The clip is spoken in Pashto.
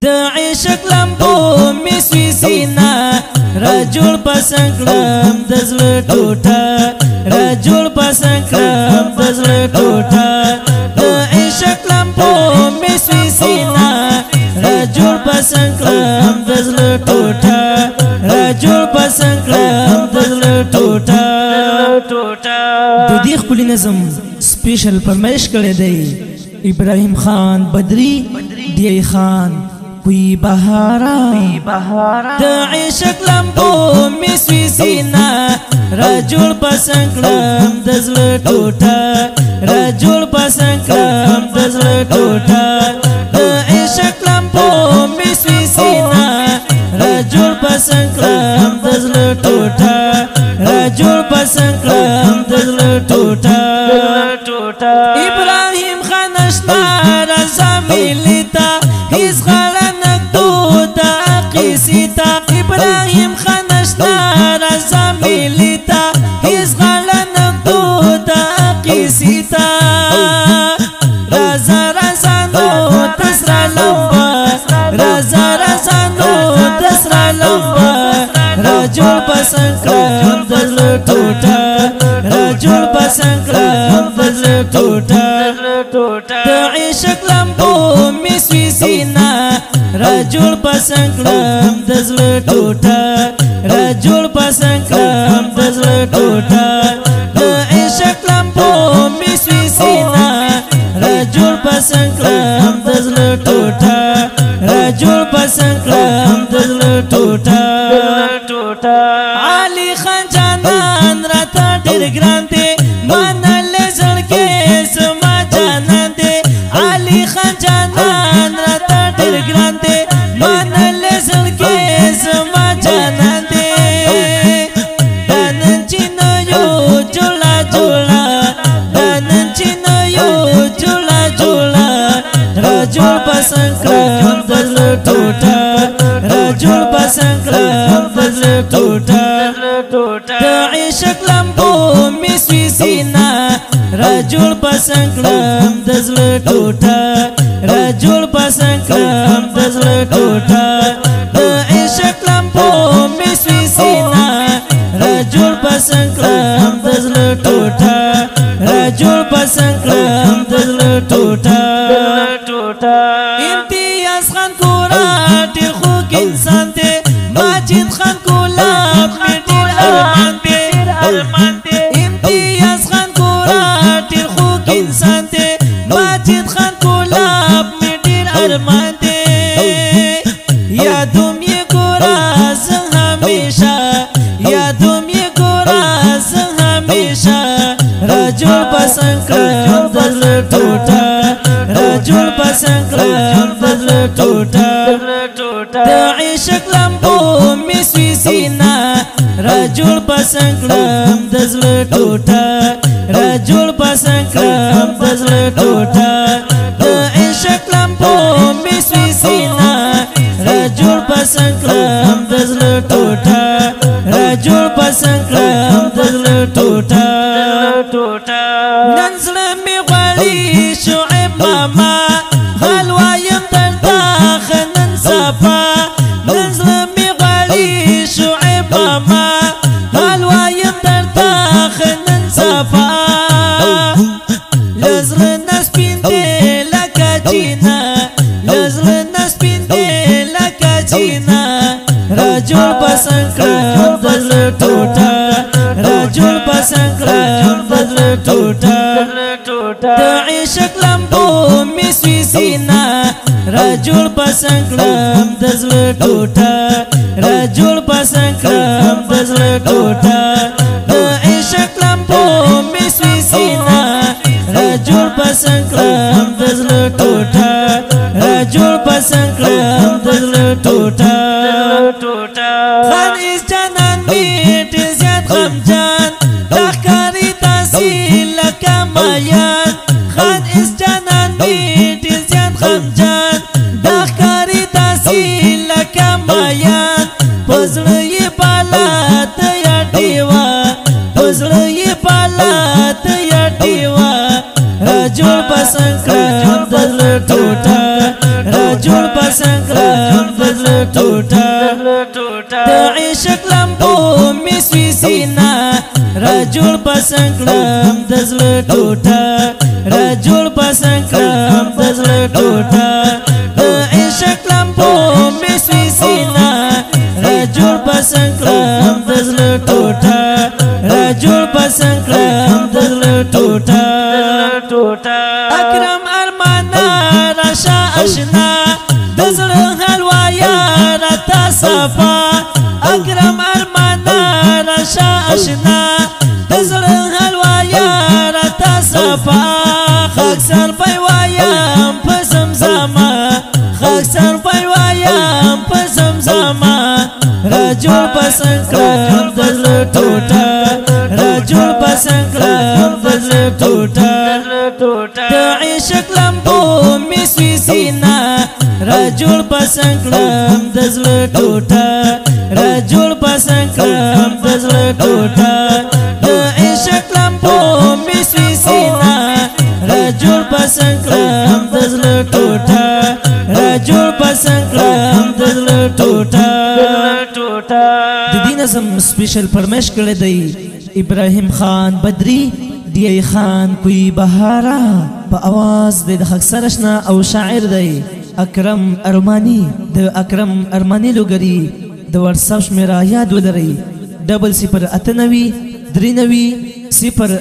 د عشق لمبو می سوی سینا رجل پسند کړم د زړه ټوټه رجل پسند کړم د زړه ټوټه د عشق لمبو می سوی سینا رجل پسند کړم د زړه ټوټه رجل پسند کړم د زړه ټوټه د دې خپل نظم سپیشل فرمایش کړی دی ابراهیم خان بدری دی خان کوئی بہارا د عشق لمبو می سوی سینا رجل پسند کړم د زړه ټوټه رجل پسند کړم د زړه ټوټه د عشق لمبو می سوی سینا رجل پسند کړم د زړه ټوټه رجل پسند کړم د زړه ټوټه ابراهیم خان اشنا رضا ملتا هیڅ ابراهیم خان اشنا رضا ملتا هیڅ غلا نکدو دا قیسیتا رضا رضا نو تسرا لمبا رضا رضا نو تسرا لمبا رجل پسند کړم د زړه ټوټه رجل پسند کړم د زړه ټوټه د عشق لمبو می سوی سینا رجل پسند کړم د زړه ټوټه رجل پسند کړم د زړه ټوټه د عشق لمبو می سوی سینا رجل پسند کړم د زړه ټوټه رجل پسند کړم د زړه ټوټه علي خان جانان راته ډېر ګران دی منل زړګې زما جانان دی علي خان جانان راته ډېر ګران دی منل زړګې زما جانان دی نن چې نه یو جوړه جوړه نن چې نه یو جوړه جوړه رجل پسند کړم د زړه ټوټه رجل پسند کړم د زړه ټوټه د عشق لمبو می سوی سینا رجل پسند کړم د زړه ټوټه رجل پسند کړم د زړه ټوټه د عشق لمبو می سوی سینا رجل پسند کړم د زړه ټوټه رجل پسند کړم د زړه ټوټه امتیاز خان کورا ډېر خوږ انسان دی ماجد خان ګلاب مې ډېر ارمان دی امتیاز خان کورا ډېر خوږ انسان دی ماجد خان ګلاب مې ډېر ارمان دی یادوم یې ګورا زه همیشه یادوم یې ګورا زه همیشه رجل پسند کړم د زړه ټوټه رجل پسند کړم د زړه ټوټه د عشق لمبو می سوی سینا رجل پسند کړم د زړه ټوټه رجل پسند کړم د زړه ټوټه د عشق لمبو می سوی سینا رجل پسند کړم د زړه ټوټه رجل پسند کړم د زړه ټوټه نن زړه می غواړي شعیب ماما حال وایم درته ښه نن سبا نن زړه می غواړي شعیب ماما حال وایم درته ښه نن سبا له زړه نه سپین دی لکه چینه له زړه نه سپین دی لکه چینه رجل پسند کړم د زړه ټوټه رجل پسند کړم د زړه ټوټه د عشق لمبو می سوی سینا رجل پسند کړم د زړه ټوټه رجل پسند کړم د زړه ټوټه د عشق لمبو می سوی سینا رجل پسند کړم د زړه ټوټه رجل پسند کړم د زړه ټوټه خان اس جانان می ډېر زیات غمجان دا ښکاري داسې لکه مایان خان اس جانان می ډېر زیات غمجان دا ښکاري داسې لکه مایان په زړه یې بالا ته یا ډېوه په زړه یې بالا ته یا ډېوه رجل پسند کړم د زړه ټوټه رجل پسند کړم بسنکلم دزل ټوټه راجوړ بسنکلم دزل ټوټه عشق لمبو مسوي سینا راجوړ بسنکلم دزل ټوټه راجوړ بسنکلم دزل ټوټه اکرم ارمانا راشا اشنا دزل حلوایا رتا صفا اکرم ارمانا راشا اشنا دزل حلوایا رتا صفا خاک سر پیوایم پسمزاما خاک سر پیوایم پسمزاما راجوړ بسنکلم دزل ټوټه راجوړ بسنکلم دزل ټوټه د عشق لمبو مسوي سینا راجوړ بسنکلم دزل ټوټه راجوړ بسنکلم دزل ټوټه د عشق لمبو مسوي سینا راجوړ بسنکلم دزل ټوټه راجوړ بسنکلم دزل ټوټه د دې نظم سپیشل فرمایش کړی دی ابراهیم خان بدری دی خان کوئی بهارا په आवाज د خاک سرشنا او شاعر دی اکرم ارمانی د اکرم ارمانی لوګری د واتساپ شمیره یاد ولرئ 0089 39 0